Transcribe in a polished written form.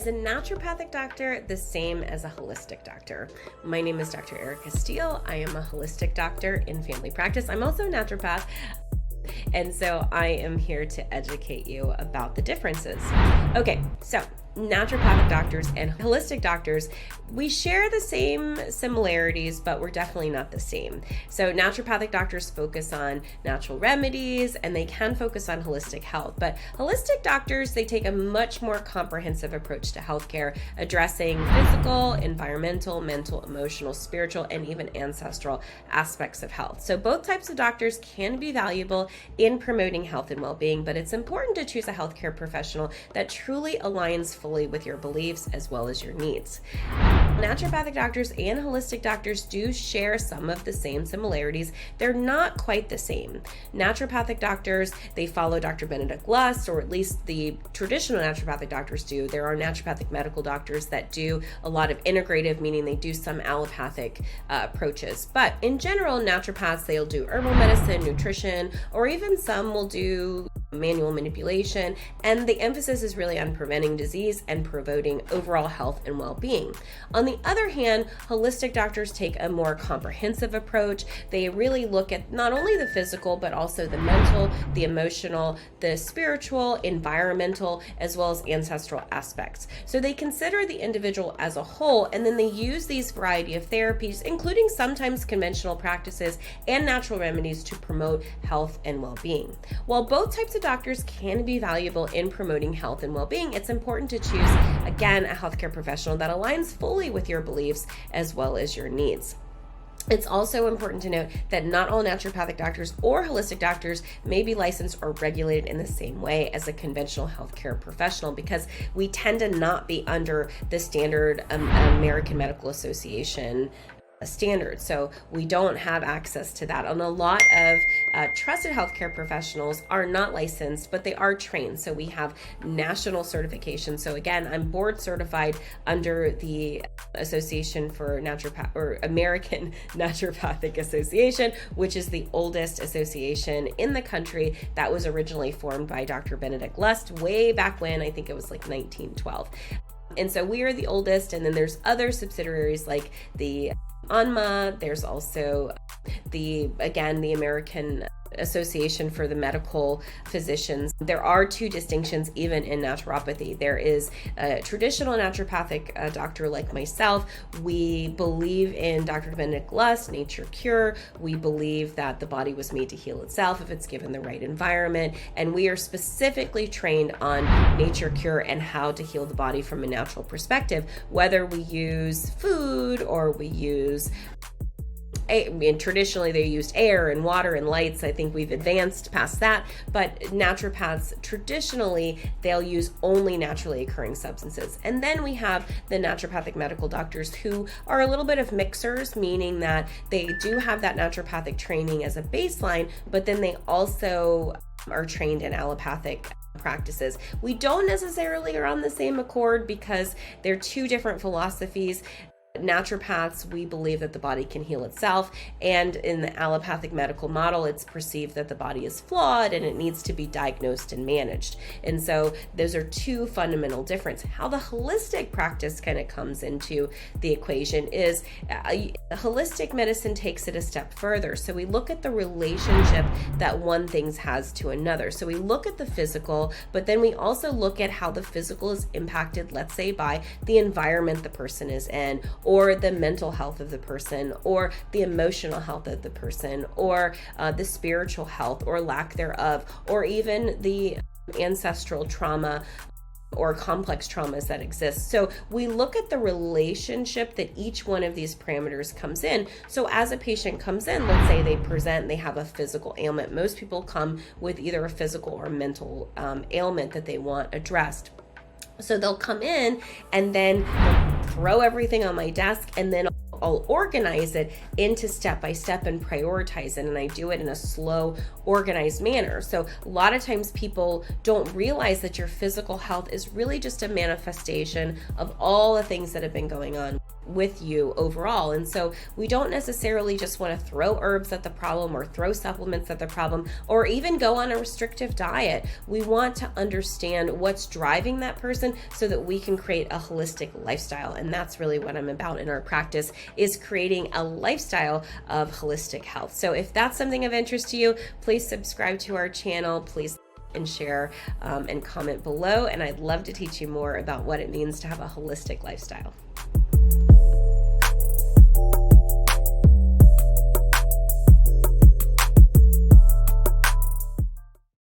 Is a naturopathic doctor the same as a holistic doctor? My name is Dr. Erica Steele. I am a holistic doctor in family practice. I'm also a naturopath. And so I am here to educate you about the differences. Okay, so naturopathic doctors and holistic doctors, we share the same similarities, but we're definitely not the same. So naturopathic doctors focus on natural remedies and they can focus on holistic health, but holistic doctors, they take a much more comprehensive approach to healthcare, addressing physical, environmental, mental, emotional, spiritual, and even ancestral aspects of health. So both types of doctors can be valuable in promoting health and well-being, but it's important to choose a healthcare professional that truly aligns fully with your beliefs as well as your needs. Naturopathic doctors and holistic doctors do share some of the same similarities. They're not quite the same. Naturopathic doctors, they follow Dr. Benedict Lust, or at least the traditional naturopathic doctors do. There are naturopathic medical doctors that do a lot of integrative, meaning they do some allopathic approaches. But in general, naturopaths, they'll do herbal medicine, nutrition, or even some will do manual manipulation, and the emphasis is really on preventing disease and promoting overall health and well-being. On the other hand, holistic doctors take a more comprehensive approach. They really look at not only the physical, but also the mental, the emotional, the spiritual, environmental, as well as ancestral aspects. So they consider the individual as a whole, and then they use these variety of therapies, including sometimes conventional practices and natural remedies to promote health and well-being. While both types of doctors can be valuable in promoting health and well-being, it's important to choose, again, a healthcare professional that aligns fully with your beliefs as well as your needs. It's also important to note that not all naturopathic doctors or holistic doctors may be licensed or regulated in the same way as a conventional healthcare professional, because we tend to not be under the standard American Medical Association standards. So we don't have access to that. And a lot of trusted healthcare professionals are not licensed, but they are trained. So we have national certification. So again, I'm board certified under the Association for American Naturopathic Association, which is the oldest association in the country. That was originally formed by Dr. Benedict Lust way back when, I think it was like 1912. And so we are the oldest, and then there's other subsidiaries like the ANMA. There's also the American Association for the Medical Physicians. There are two distinctions even in naturopathy. There is a traditional naturopathic doctor like myself. We believe in Dr. Benedict Lust, nature cure. We believe that the body was made to heal itself if it's given the right environment. And we are specifically trained on nature cure and how to heal the body from a natural perspective, whether we use food or we use traditionally they used air and water and lights. I think we've advanced past that, but naturopaths traditionally they'll use only naturally occurring substances. And then we have the naturopathic medical doctors who are a little bit of mixers, meaning that they do have that naturopathic training as a baseline, but then they also are trained in allopathic practices. We don't necessarily are on the same accord because they're two different philosophies. Naturopaths, we believe that the body can heal itself, and in the allopathic medical model, it's perceived that the body is flawed and it needs to be diagnosed and managed. And so those are two fundamental differences. How the holistic practice kind of comes into the equation is holistic medicine takes it a step further. So we look at the relationship that one thing has to another. So we look at the physical, but then we also look at how the physical is impacted, let's say, by the environment the person is in, or the mental health of the person, or the emotional health of the person, or the spiritual health or lack thereof, or even the ancestral trauma or complex traumas that exist. So we look at the relationship that each one of these parameters comes in. So as a patient comes in, let's say they present, they have a physical ailment. Most people come with either a physical or mental ailment that they want addressed. So they'll come in and then they'll throw everything on my desk, and then I'll organize it into step-by-step and prioritize it, and I do it in a slow, organized manner. So a lot of times people don't realize that your physical health is really just a manifestation of all the things that have been going on with you overall. And so we don't necessarily just want to throw herbs at the problem or throw supplements at the problem or even go on a restrictive diet. We want to understand what's driving that person so that we can create a holistic lifestyle. And that's really what I'm about in our practice, is creating a lifestyle of holistic health. So if that's something of interest to you, please subscribe to our channel. Please and share and comment below. And I'd love to teach you more about what it means to have a holistic lifestyle.